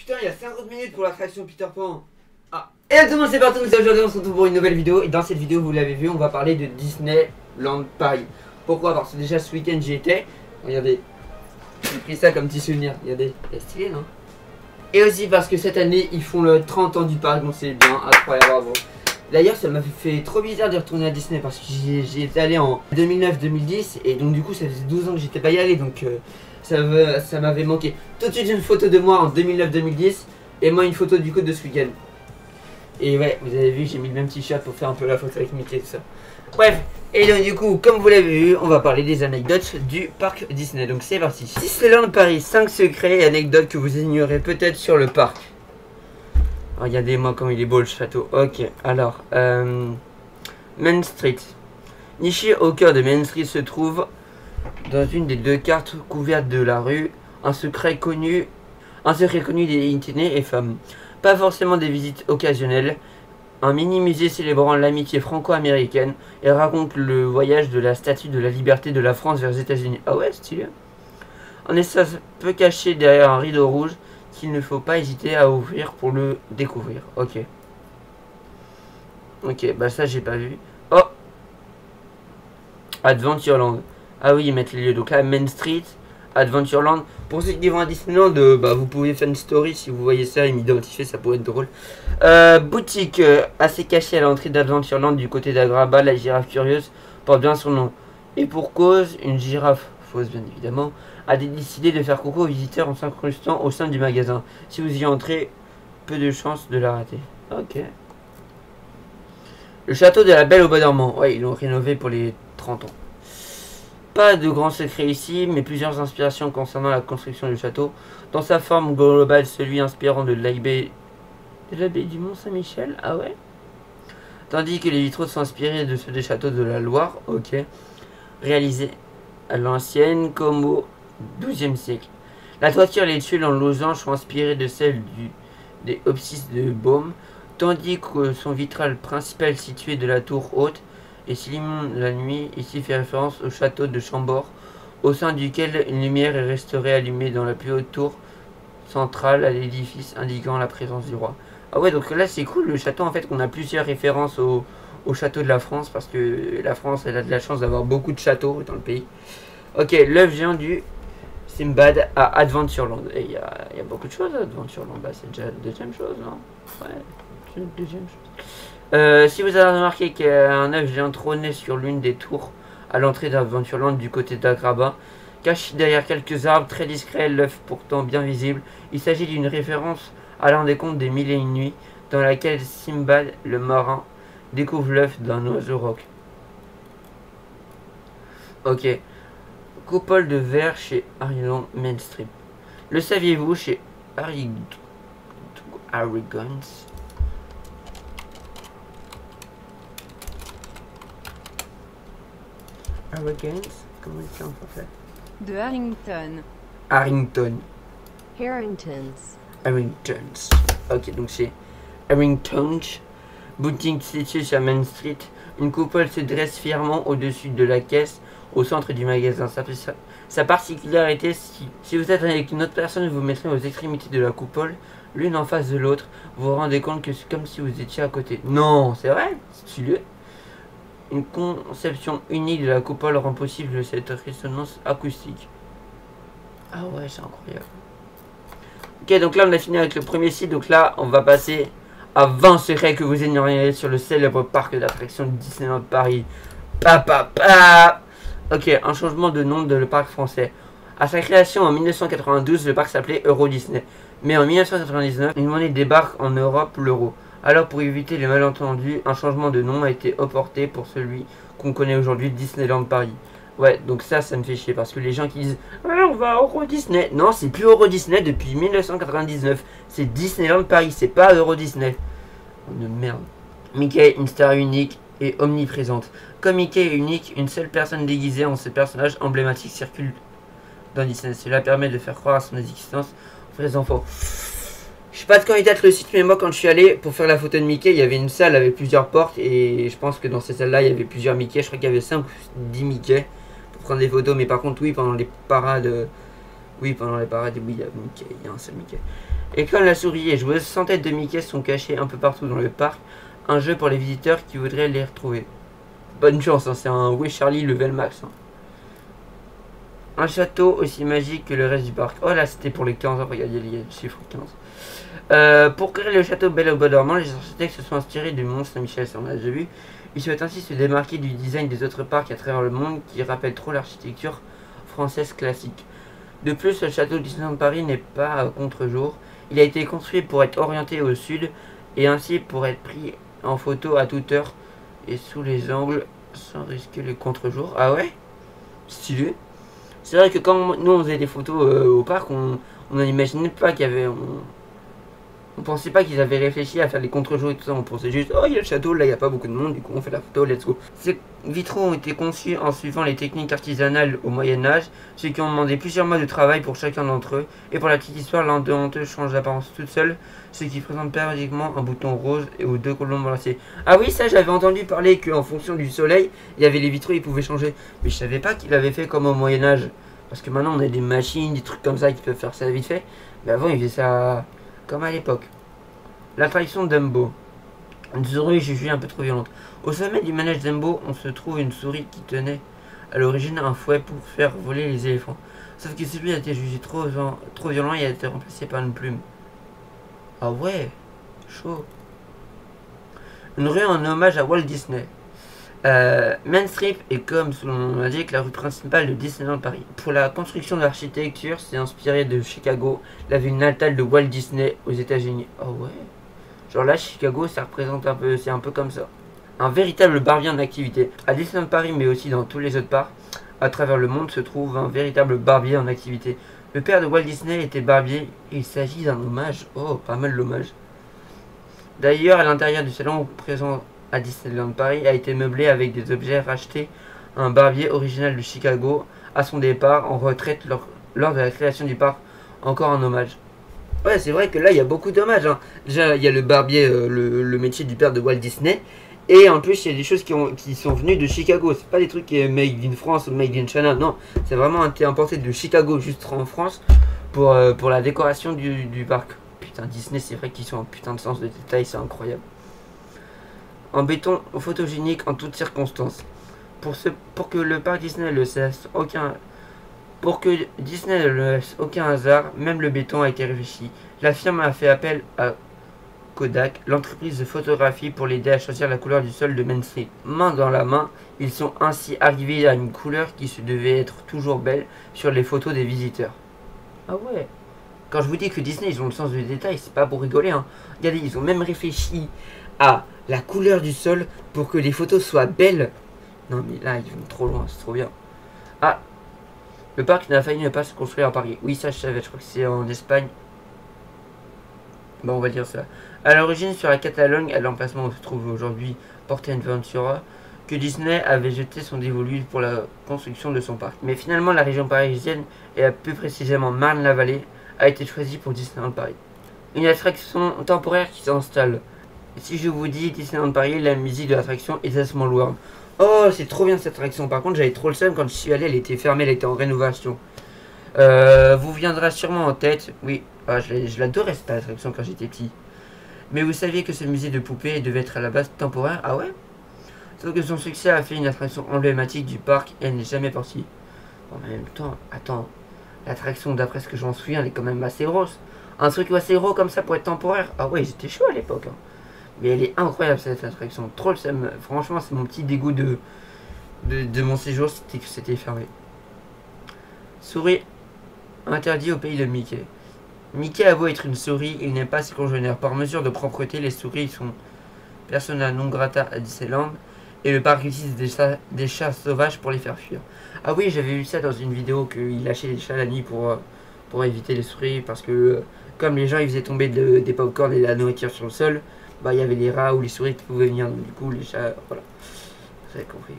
putain, il y a 50 minutes pour l'attraction Peter Pan. Ah. Et tout le monde, c'est parti, aujourd'hui on se retrouve pour une nouvelle vidéo. Et dans cette vidéo, vous l'avez vu, on va parler de Disneyland Paris. Pourquoi? Parce que déjà ce week-end j'y étais. Regardez, j'ai pris ça comme petit souvenir. Regardez, c'est stylé, non? Et aussi parce que cette année, ils font le 30 ans du parc, donc c'est bien, incroyable, bravo. D'ailleurs, ça m'a fait trop bizarre de retourner à Disney parce que j'y étais allé en 2009-2010 et donc du coup ça faisait 12 ans que j'étais pas y allé, donc ça m'avait manqué. Tout de suite une photo de moi en 2009-2010 et moi une photo du coup de ce week-end. Et ouais, vous avez vu, j'ai mis le même t-shirt pour faire un peu la photo avec Mickey et tout ça. Bref, et donc du coup, comme vous l'avez vu, on va parler des anecdotes du parc Disney. Donc c'est parti. Disneyland Paris, 5 secrets et anecdotes que vous ignorez peut-être sur le parc. Regardez-moi comme il est beau le château. Ok, alors, Main Street. Niché au cœur de Main Street se trouve, dans une des deux cartes couvertes de la rue, un secret connu des itinérants et femmes. Pas forcément des visites occasionnelles. Un mini-musée célébrant l'amitié franco-américaine et raconte le voyage de la Statue de la Liberté de la France vers les États-Unis. Ah ouais, stylé. Un espace peu caché derrière un rideau rouge qu'il ne faut pas hésiter à ouvrir pour le découvrir. Ok. Ok, bah ça j'ai pas vu. Oh, Adventureland. Ah oui, ils mettent les lieux. Donc là, Main Street, Adventureland. Pour ceux qui vont à Disneyland, bah, vous pouvez faire une story si vous voyez ça et m'identifier, ça pourrait être drôle. Boutique assez cachée à l'entrée d'Adventureland du côté d'Agraba, la girafe curieuse porte bien son nom. Et pour cause, une girafe fausse bien évidemment a décidé de faire coucou aux visiteurs en s'incrustant au sein du magasin. Si vous y entrez, peu de chances de la rater. Ok. Le château de la Belle au Bois dormant. Ouais, ils l'ont rénové pour les 30 ans. Pas de grands secrets ici, mais plusieurs inspirations concernant la construction du château. Dans sa forme globale, celui inspirant de l'abbaye du Mont-Saint-Michel. Ah ouais. Tandis que les vitraux sont inspirés de ceux des châteaux de la Loire. Ok. Réalisés à l'ancienne comme au XIIe siècle. La toiture et les tuiles en losange sont inspirées de celles des abscisses de Baume, tandis que son vitral principal situé de la tour haute et s'illumine la nuit, ici fait référence au château de Chambord, au sein duquel une lumière est restée allumée dans la plus haute tour centrale à l'édifice, indiquant la présence du roi. Ah ouais, donc là c'est cool le château, en fait qu'on a plusieurs références au château de la France, parce que la France elle a de la chance d'avoir beaucoup de châteaux dans le pays. Ok, l'œuf géant du Simbad à Adventureland. Et il y a beaucoup de choses à Adventureland. Bah, c'est déjà la deuxième chose, non? Ouais, c'est la deuxième chose. Si vous avez remarqué qu'il y a un œuf géant trôné sur l'une des tours à l'entrée d'Adventureland du côté d'Agraba, caché derrière quelques arbres très discrets, l'œuf pourtant bien visible, il s'agit d'une référence à l'un des contes des Mille et une nuits, dans laquelle Simbad, le marin, découvre l'œuf d'un oiseau roc. Ok. Coupole de verre chez Harryland Mainstream. Le saviez-vous chez Harrigans? Comment il fait en français? De Harrington. Harringtons. Ok, donc c'est Harringtons. Boutique située sur Main Street. Une coupole se dresse fièrement au-dessus de la caisse au centre du magasin. Sa particularité, si vous êtes avec une autre personne, vous mettrez aux extrémités de la coupole, l'une en face de l'autre, vous vous rendez compte que c'est comme si vous étiez à côté. Non, c'est vrai, c'est stylé. Une conception unique de la coupole rend possible cette résonance acoustique. Ah ouais, c'est incroyable. Ok, donc là on a fini avec le premier site, donc là on va passer à 20 secrets que vous ignorez sur le célèbre parc d'attractions de Disneyland Paris. Ok, un changement de nom de le parc français. À sa création en 1992, le parc s'appelait Euro Disney. Mais en 1999, une monnaie débarque en Europe, l'euro. Alors pour éviter les malentendus, un changement de nom a été opporté pour celui qu'on connaît aujourd'hui, Disneyland Paris. Ouais, donc ça me fait chier parce que les gens qui disent ouais, on va à Euro Disney. Non, c'est plus Euro Disney depuis 1999. C'est Disneyland Paris, c'est pas Euro Disney. Oh de merde. Mickey, une star unique et omniprésente. Comme Mickey est unique, une seule personne déguisée en ce personnage emblématique circule dans Disney. Cela permet de faire croire à son existence aux vrais enfants. Je sais pas de quand il date le site, mais moi quand je suis allé pour faire la photo de Mickey, il y avait une salle avec plusieurs portes et je pense que dans cette salle-là, il y avait plusieurs Mickey. Je crois qu'il y avait 5 ou 10 Mickey pour prendre des photos, mais par contre, oui, pendant les parades Oui, pendant les parades, oui, il y a Mickey, il y a un seul Mickey. Et quand la souris et joueuse sans tête de Mickey sont cachées un peu partout dans le parc, un jeu pour les visiteurs qui voudraient les retrouver. Bonne chance, hein, c'est un Oui Charlie level max. Hein. Un château aussi magique que le reste du parc. Oh là, c'était pour les 15 ans, regardez, il y a le chiffre 15. Pour créer le château Belle au Bois dormant, les architectes se sont inspirés du Mont Saint-Michel, ça on a déjà vu. Ils souhaitent ainsi se démarquer du design des autres parcs à travers le monde qui rappelle trop l'architecture française classique. De plus, le château Disneyland Paris n'est pas à contre-jour. Il a été construit pour être orienté au sud et ainsi pour être pris en photo à toute heure et sous les angles sans risquer le contre-jour. Ah ouais? Stylé. C'est vrai que quand nous on faisait des photos au parc, on n'imaginait pas qu'il y avait... On pensait pas qu'ils avaient réfléchi à faire les contre-jours et tout ça, on pensait juste oh il y a le château, là il n'y a pas beaucoup de monde, du coup on fait la photo, let's go. Ces vitraux ont été conçus en suivant les techniques artisanales au Moyen-Âge, ce qui ont demandé plusieurs mois de travail pour chacun d'entre eux, et pour la petite histoire, l'un d'entre eux change d'apparence toute seule, ce qui présente périodiquement un bouton rose et aux deux colombes enlacées. Ah oui, ça j'avais entendu parler qu'en fonction du soleil, il y avait les vitraux, ils pouvaient changer, mais je savais pas qu'il avait fait comme au Moyen-Âge, parce que maintenant on a des machines, des trucs comme ça qui peuvent faire ça vite fait, mais avant ils faisaient ça... comme à l'époque. L'attraction Dumbo. Une souris jugée un peu trop violente. Au sommet du manège Dumbo, on se trouve une souris qui tenait à l'origine un fouet pour faire voler les éléphants. Sauf que celui a été jugé trop violent et a été remplacé par une plume. Ah ouais, chaud. Une rue en hommage à Walt Disney. Main Street est comme son nom l'indique la rue principale de Disneyland Paris. Pour la construction de l'architecture, c'est inspiré de Chicago, la ville natale de Walt Disney aux États-Unis. Oh ouais. Genre là, Chicago, ça représente un peu, c'est un peu comme ça. Un véritable barbier en activité. À Disneyland Paris, mais aussi dans tous les autres parcs, à travers le monde, se trouve un véritable barbier en activité. Le père de Walt Disney était barbier et il s'agit d'un hommage. Oh, pas mal l'hommage. D'ailleurs, à l'intérieur du salon présent à Disneyland Paris a été meublé avec des objets rachetés à un barbier original de Chicago à son départ en retraite lors de la création du parc. Encore un hommage. Ouais, c'est vrai que là, il y a beaucoup d'hommages. Hein. Déjà, il y a le barbier, le métier du père de Walt Disney. Et en plus, il y a des choses qui sont venues de Chicago. C'est pas des trucs qui est made in France ou made in China. Non, c'est vraiment été importé de Chicago, juste en France, pour la décoration du parc. Putain, Disney, c'est vrai qu'ils ont un putain de sens de détail, c'est incroyable. En béton photogénique en toutes circonstances. Pour que le parc Disney ne laisse aucun hasard, même le béton a été réfléchi. La firme a fait appel à Kodak, l'entreprise de photographie, pour l'aider à choisir la couleur du sol de Main Street. Main dans la main, ils sont ainsi arrivés à une couleur qui se devait être toujours belle sur les photos des visiteurs. Ah ouais. Quand je vous dis que Disney, ils ont le sens du détail, c'est pas pour rigoler. Hein. Regardez, ils ont même réfléchi à la couleur du sol pour que les photos soient belles. Non mais là, ils vont trop loin, c'est trop bien. Ah, le parc n'a failli ne pas se construire à Paris. Oui, ça je savais, je crois que c'est en Espagne. Bon, on va dire ça. À l'origine, sur la Catalogne, à l'emplacement où se trouve aujourd'hui Portaventura, que Disney avait jeté son dévolu pour la construction de son parc. Mais finalement, la région parisienne, et plus précisément Marne-la-Vallée, a été choisie pour Disneyland Paris. Une attraction temporaire qui s'installe. Si je vous dis Disneyland Paris, la musique de l'attraction est A Small World. Oh, c'est trop bien cette attraction. Par contre, j'avais trop le seum quand je suis allé, elle était fermée, elle était en rénovation. Vous viendra sûrement en tête. Oui, je l'adorais cette attraction quand j'étais petit. Mais vous saviez que ce musée de poupées devait être à la base temporaire? Ah ouais? Sauf que son succès a fait une attraction emblématique du parc et elle n'est jamais partie. En même temps, attends, l'attraction d'après ce que j'en souviens, elle est quand même assez grosse. Un truc assez gros comme ça pour être temporaire? Ah ouais, j'étais chaud à l'époque. Hein. Mais elle est incroyable cette attraction. Trop le seum. Franchement, c'est mon petit dégoût de mon séjour, c'était que c'était fermé. Souris interdit au pays de Mickey. Mickey a beau être une souris, il n'aime pas ses congénères. Par mesure de propreté, les souris sont persona non grata à Disneyland et le parc utilise des chats sauvages pour les faire fuir. Ah oui, j'avais vu ça dans une vidéo qu'il lâchait les chats la nuit pour éviter les souris parce que comme les gens ils faisaient tomber des popcorn et de la nourriture sur le sol, bah il y avait les rats ou les souris qui pouvaient venir, donc du coup les chats, voilà. Vous avez compris.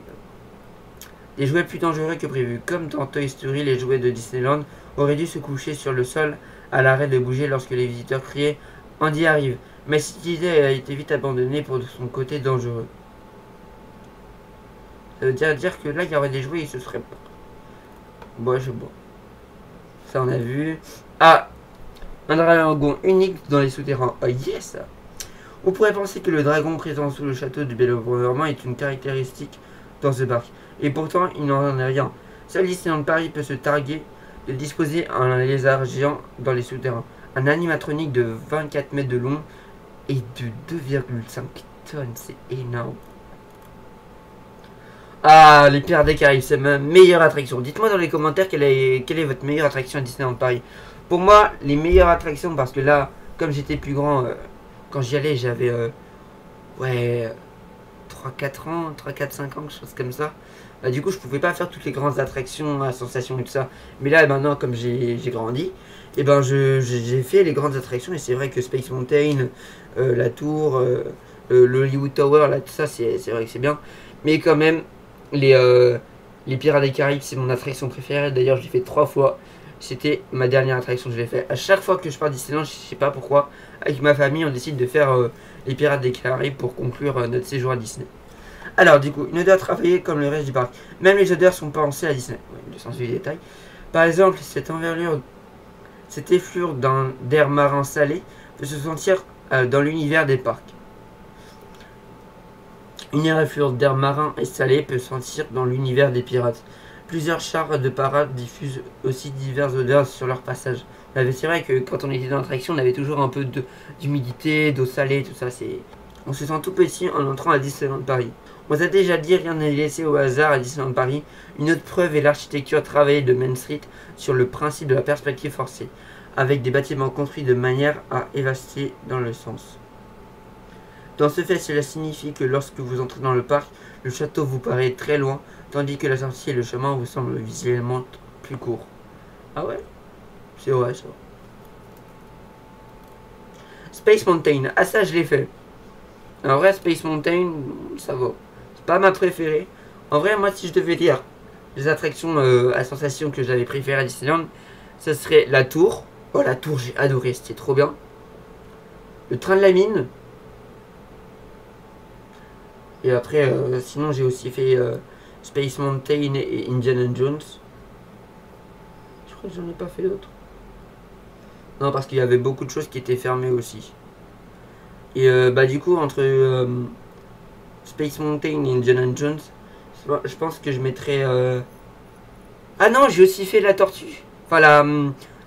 Des jouets plus dangereux que prévu. Comme dans Toy Story, les jouets de Disneyland auraient dû se coucher sur le sol à l'arrêt de bouger lorsque les visiteurs criaient « Andy arrive !» Mais cette idée a été vite abandonnée pour son côté dangereux. Ça veut dire que là, il y aurait des jouets et ce serait... Bon, je bois. Ça on a vu. Ah, un dragon unique dans les souterrains. Oh yes. On pourrait penser que le dragon présent sous le château du Bel-Normand est une caractéristique dans ce parc. Et pourtant, il n'en est rien. Seul Disneyland Paris peut se targuer de disposer un lézard géant dans les souterrains. Un animatronique de 24 mètres de long et de 2,5 tonnes. C'est énorme. Ah, les Pirates des Caraïbes, c'est ma meilleure attraction. Dites-moi dans les commentaires quelle est votre meilleure attraction à Disneyland Paris. Pour moi, les meilleures attractions, parce que là, comme j'étais plus grand, quand j'y allais, j'avais ouais, 3-4 ans, 3-4-5 ans, quelque chose comme ça. Bah, du coup, je pouvais pas faire toutes les grandes attractions à Sensation et tout ça. Mais là, maintenant, comme j'ai grandi, et ben j'ai fait les grandes attractions. Et c'est vrai que Space Mountain, la tour, le Hollywood Tower, là, tout ça, c'est vrai que c'est bien. Mais quand même, les Pirates des Caraïbes, c'est mon attraction préférée. D'ailleurs, je l'ai fait 3 fois. C'était ma dernière attraction que je l'ai fait. À chaque fois que je pars Disneyland, je sais pas pourquoi, avec ma famille, on décide de faire les Pirates des Caraïbes pour conclure notre séjour à Disney. Alors, du coup, une odeur travaillée comme le reste du parc. Même les odeurs sont pensées à Disney. Ouais, le sens du détail. Par exemple, cette envergure, cette effluve d'air marin salé peut se sentir dans l'univers des parcs. Une effluve d'air marin et salé peut se sentir dans l'univers des pirates. Plusieurs chars de parade diffusent aussi diverses odeurs sur leur passage. C'est vrai que quand on était dans l'attraction, on avait toujours un peu d'humidité, d'eau salée, tout ça. On se sent tout petit en entrant à Disneyland Paris. On vous a déjà dit, rien n'est laissé au hasard à Disneyland Paris. Une autre preuve est l'architecture travaillée de Main Street sur le principe de la perspective forcée, avec des bâtiments construits de manière à évaster dans le sens. Dans ce fait, cela signifie que lorsque vous entrez dans le parc, le château vous paraît très loin, tandis que la sortie et le chemin vous semblent visuellement plus courts. Ah ouais? C'est vrai ça. Space Mountain, ah ça je l'ai fait. En vrai, Space Mountain, ça va. C'est pas ma préférée. En vrai, moi, si je devais dire les attractions à sensation que j'avais préférées à Disneyland, ça serait la tour. Oh, la tour, j'ai adoré, c'était trop bien. Le train de la mine. Et après, sinon, j'ai aussi fait Space Mountain et Indiana Jones. Je crois que j'en ai pas fait d'autres. Non, parce qu'il y avait beaucoup de choses qui étaient fermées aussi. Et bah du coup entre Space Mountain et Indiana Jones, je pense que je mettrais... Ah non, j'ai aussi fait la tortue. Enfin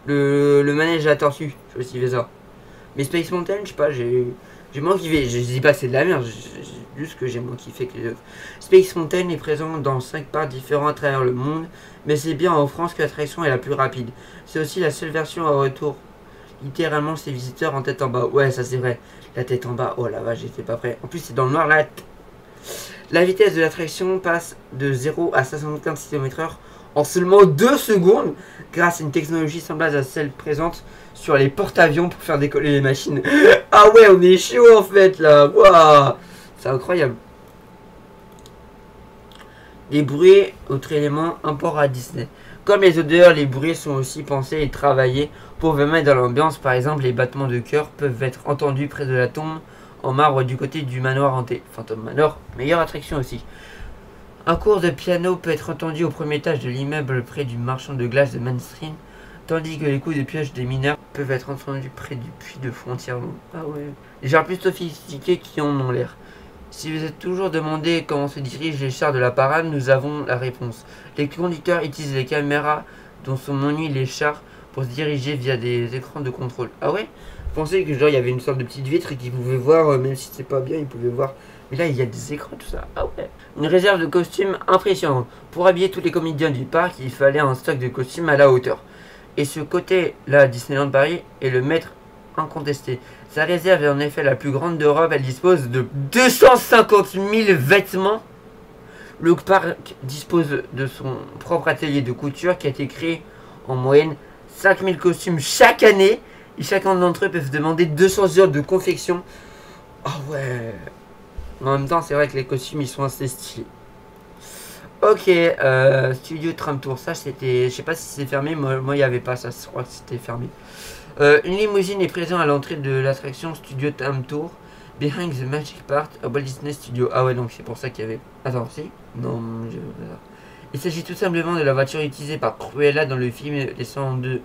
le manège à la tortue, j'ai aussi fait ça. Mais Space Mountain, je sais pas, j'ai moins kiffé. Je dis pas que c'est de la merde, juste que j'ai moins kiffé que les autres. Space Mountain est présent dans 5 parcs différents à travers le monde, mais c'est bien en France que l'attraction est la plus rapide. C'est aussi la seule version à retour. Littéralement, ses visiteurs en tête en bas. Ouais, ça c'est vrai. La tête en bas. Oh la vache, j'étais pas prêt. En plus, c'est dans le noir là. La vitesse de l'attraction passe de 0 à 75 km/h en seulement 2 secondes grâce à une technologie semblable à celle présente sur les porte-avions pour faire décoller les machines. Ah ouais, on est chaud en fait là. Waouh, c'est incroyable. Les bruits, autre élément, import à Disney. Comme les odeurs, les bruits sont aussi pensés et travaillés pour vous mettre dans l'ambiance. Par exemple, les battements de cœur peuvent être entendus près de la tombe en marbre du côté du manoir hanté. Phantom Manor, meilleure attraction aussi. Un cours de piano peut être entendu au premier étage de l'immeuble près du marchand de glace de Main Street, tandis que les coups de pioche des mineurs peuvent être entendus près du puits de frontière. Ah ouais. Les genres plus sophistiqués qui en ont l'air. Si vous êtes toujours demandé comment se dirigent les chars de la parade, nous avons la réponse. Les conducteurs utilisent les caméras dont sont munis les chars pour se diriger via des écrans de contrôle. Ah ouais? Je pensais que genre il y avait une sorte de petite vitre et qu'ils pouvaient voir, même si c'est pas bien, ils pouvaient voir. Mais là il y a des écrans, tout ça. Ah ouais. Une réserve de costumes impressionnante. Pour habiller tous les comédiens du parc, il fallait un stock de costumes à la hauteur. Et ce côté-là, Disneyland Paris est le maître incontesté. Sa réserve est en effet la plus grande d'Europe. Elle dispose de 250 000 vêtements. Le parc dispose de son propre atelier de couture qui a été créé en moyenne 5000 costumes chaque année. Et chacun d'entre eux peut se demander 200 heures de confection. Ah ouais. En même temps, c'est vrai que les costumes, ils sont assez stylés. Ok, Studio Tram Tour. Ça, c'était... Je sais pas si c'est fermé. Moi, il n'y avait pas ça. Je crois que c'était fermé. Une limousine est présente à l'entrée de l'attraction Studio Tram Tour. Behind the Magic Part, à Walt Disney Studio. Ah ouais, donc c'est pour ça qu'il y avait... Attends, si? Non, Il s'agit tout simplement de la voiture utilisée par Cruella dans le film Les 102.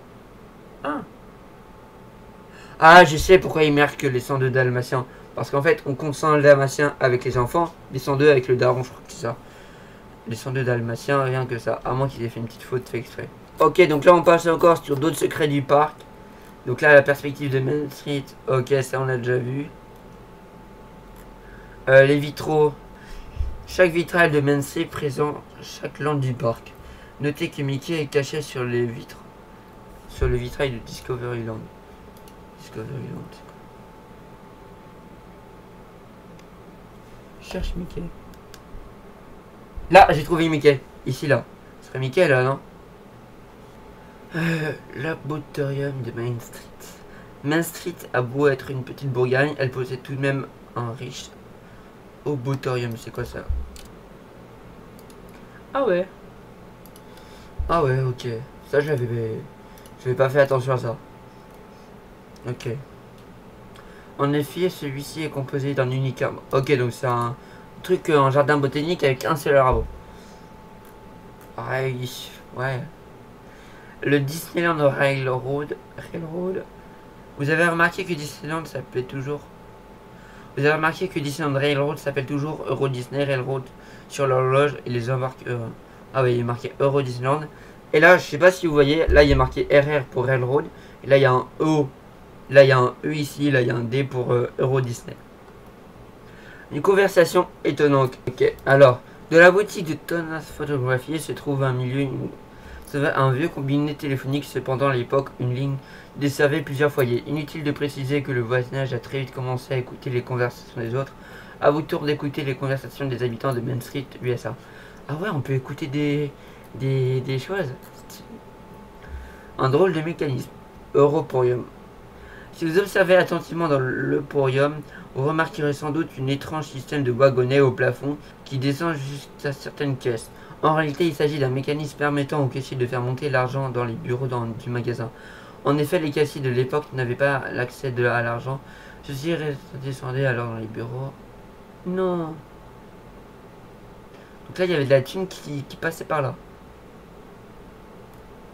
Ah, je sais pourquoi il marque les 102 Dalmatiens. Parce qu'en fait, on confond le Dalmatien avec les enfants, les 102 avec le daron, je crois que c'est ça. Les 102 Dalmatiens, rien que ça. À moins qu'il ait fait une petite faute fait exprès. Ok, donc là on passe encore sur d'autres secrets du parc. Donc là, la perspective de Main Street. Ok, ça on a déjà vu. Les vitraux. Chaque vitrail de Main Street présente chaque lampe du parc. Notez que Mickey est caché sur les vitres. Sur le vitrail de Discoveryland. Discoveryland. Je cherche Mickey. Là, j'ai trouvé Mickey. Ici, là. Ce serait Mickey, là, non? Laboratorium de Main Street. Main Street a beau être une petite bourgade, elle possède tout de même un riche laboratorium. C'est quoi ça? Ah ouais. Ah ouais, ok. Ça, j'avais pas fait attention à ça. Ok. En effet, celui-ci est composé d'un unique arbre. Ok, donc c'est un truc en jardin botanique avec un seul arbre. Ouais. Le Disneyland Railroad. Vous avez remarqué que Disneyland s'appelait toujours. Vous avez remarqué que Disneyland Railroad s'appelle toujours Euro Disney Railroad sur l'horloge et les embarque. Ah oui, il est marqué Euro Disneyland. Et là, je sais pas si vous voyez, là il y a marqué RR pour Railroad. Et là il y a un E. Là il y a un E ici, là il y a un D pour Euro Disney. Une conversation étonnante. Ok, alors, de la boutique de Thomas Photography se trouve un vieux combiné téléphonique. Cependant, à l'époque, une ligne desservait plusieurs foyers. Inutile de préciser que le voisinage a très vite commencé à écouter les conversations des autres. À votre tour d'écouter les conversations des habitants de Main Street, USA. Ah ouais, on peut écouter des choses. Un drôle de mécanisme. Europorium. Si vous observez attentivement dans l'Europorium, vous remarquerez sans doute un étrange système de wagonnets au plafond qui descend jusqu'à certaines caisses. En réalité, il s'agit d'un mécanisme permettant aux caissiers de faire monter l'argent dans les bureaux du magasin. En effet, les caissiers de l'époque n'avaient pas l'accès à l'argent. Ceux-ci descendaient alors dans les bureaux. Non. Donc là, il y avait de la thune qui passait par là.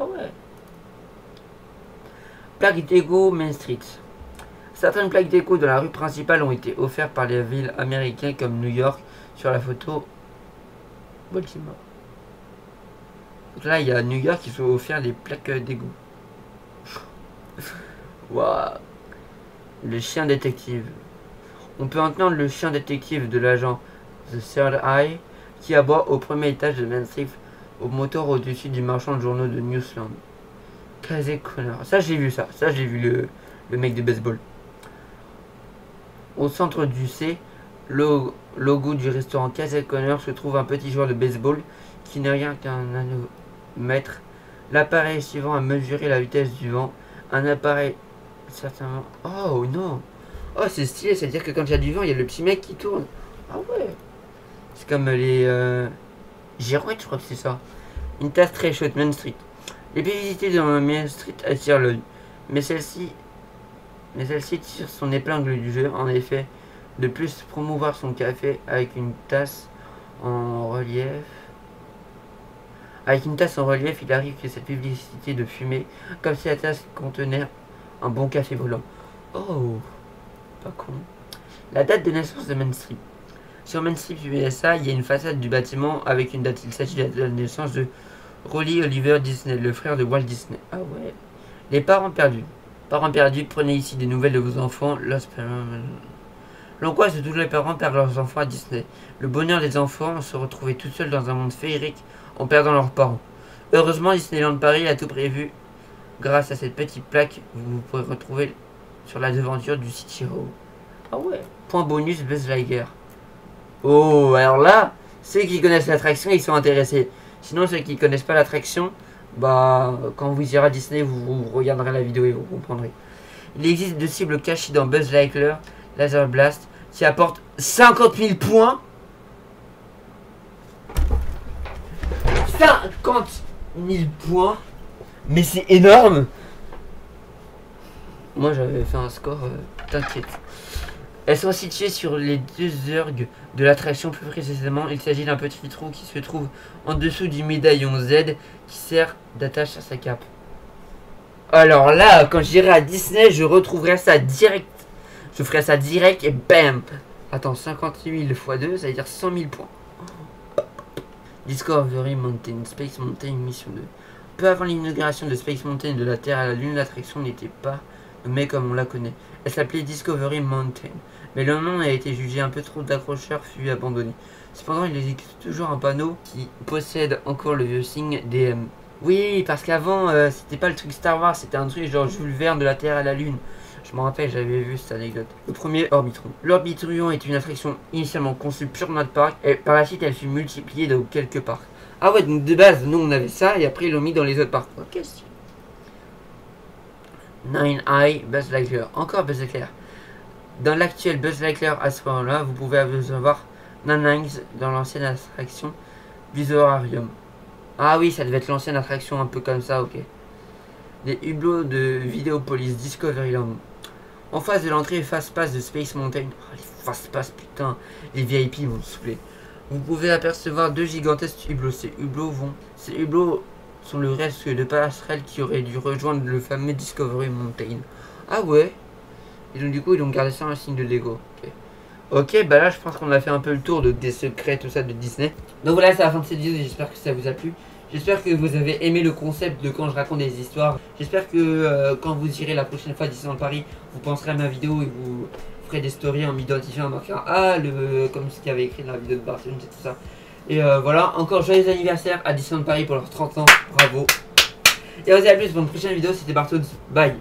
Ah ouais. Plaque d'égo Main Street. Certaines plaques d'écho de la rue principale ont été offertes par les villes américaines comme New York sur la photo Baltimore. Donc là, il y a New York qui sont offerts des plaques d'égout. Waouh. Le chien détective. On peut entendre le chien détective de l'agent The Third Eye qui aboie au premier étage de Main Street au moteur au-dessus du marchand de journaux de Newsland. Casey Connor. Ça, j'ai vu ça. Ça, j'ai vu le mec de baseball. Au centre du C, logo du restaurant Casey Connor, se trouve un petit joueur de baseball qui n'est rien qu'un nanomètre. L'appareil suivant à mesurer la vitesse du vent. Un appareil certainement. Oh non. Oh, c'est stylé, c'est-à-dire que quand il y a du vent, il y a le petit mec qui tourne. Ah ouais. C'est comme les girouettes, je crois que c'est ça. Une tasse très chaude, Main Street. Les publicités dans Main Street attirent l'œil. Mais celle-ci tire son épingle du jeu, en effet. De plus, promouvoir son café avec une tasse en relief. Il arrive que cette publicité de fumée, comme si la tasse contenait un bon café volant. Oh, pas con. La date de naissance de Main Street. Sur Main Street USA, il y a une façade du bâtiment avec une date. Il s'agit de la naissance de Rollie Oliver Disney, le frère de Walt Disney. Ah ouais. Les parents perdus. Parents perdus, prenez ici des nouvelles de vos enfants. L'angoisse de tous les parents perdent leurs enfants à Disney. Le bonheur des enfants, se retrouver tout seuls dans un monde féerique en perdant leurs parents. Heureusement, Disneyland Paris a tout prévu. Grâce à cette petite plaque, vous pourrez retrouver sur la devanture du City Hall. Ah ouais. Point bonus, Buzz Lightyear. Oh, alors là, ceux qui connaissent l'attraction, ils sont intéressés. Sinon, ceux qui connaissent pas l'attraction, bah, quand vous irez à Disney, vous regarderez la vidéo et vous comprendrez. Il existe deux cibles cachées dans Buzz Lightyear, Laser Blast, qui apporte 50 000 points. 50 000 points. Mais c'est énorme. Moi, j'avais fait un score, t'inquiète. Elles sont situées sur les 2 orgues de l'attraction. Plus précisément, il s'agit d'un petit trou qui se trouve en dessous du médaillon Z qui sert d'attache à sa cape. Alors là, quand j'irai à Disney, je retrouverai ça direct. Je ferai ça direct et bam. Attends, 50 000 x 2, ça veut dire 100 000 points. Discovery Mountain, Space Mountain Mission 2. Peu avant l'inauguration de Space Mountain de la Terre à la Lune, l'attraction n'était pas nommée comme on la connaît. Elle s'appelait Discovery Mountain. Mais le nom a été jugé un peu trop d'accrocheur, fut abandonné. Cependant, il existe toujours un panneau qui possède encore le vieux signe DM. Oui, parce qu'avant, c'était pas le truc Star Wars, c'était un truc genre Jules Verne de la Terre à la Lune. Je me rappelle, j'avais vu cette anecdote. Le premier, Orbitron. L'Orbitron est une attraction initialement conçue pour notre parc, et par la suite, elle fut multipliée dans quelques parcs. Ah ouais, donc de base, nous on avait ça, et après ils l'ont mis dans les autres parcs. Ok, si. Nine Eye, Buzz Lightyear. Encore Buzz Lightyear. Dans l'actuel Buzz Lightyear, à ce moment-là, vous pouvez avoir Nine Eyes dans l'ancienne attraction Bizarrarium. Ah oui, ça devait être l'ancienne attraction un peu comme ça, ok. Des hublots de Videopolis Discoveryland. En face de l'entrée Fast-Pass de Space Mountain. Oh, les Fast-Pass, putain. Les VIP vont me saouler. Vous pouvez apercevoir 2 gigantesques hublots. Ces hublots sont le reste de passerelles qui auraient dû rejoindre le fameux Discovery Mountain. Ah ouais. Et donc du coup, ils ont gardé ça un signe de Lego. Ok, bah là, je pense qu'on a fait un peu le tour des secrets, tout ça de Disney. Donc voilà, c'est la fin de cette vidéo. J'espère que ça vous a plu. J'espère que vous avez aimé le concept de quand je raconte des histoires. J'espère que quand vous irez la prochaine fois à Disneyland Paris, vous penserez à ma vidéo et vous ferez des stories en m'identifiant, en marquant comme ce qu'il y avait écrit dans la vidéo de Barcelone et tout ça. Et voilà, encore joyeux anniversaire à Disneyland Paris pour leurs 30 ans. Bravo. Et on se dit à plus pour une prochaine vidéo. C'était Bartones. Bye.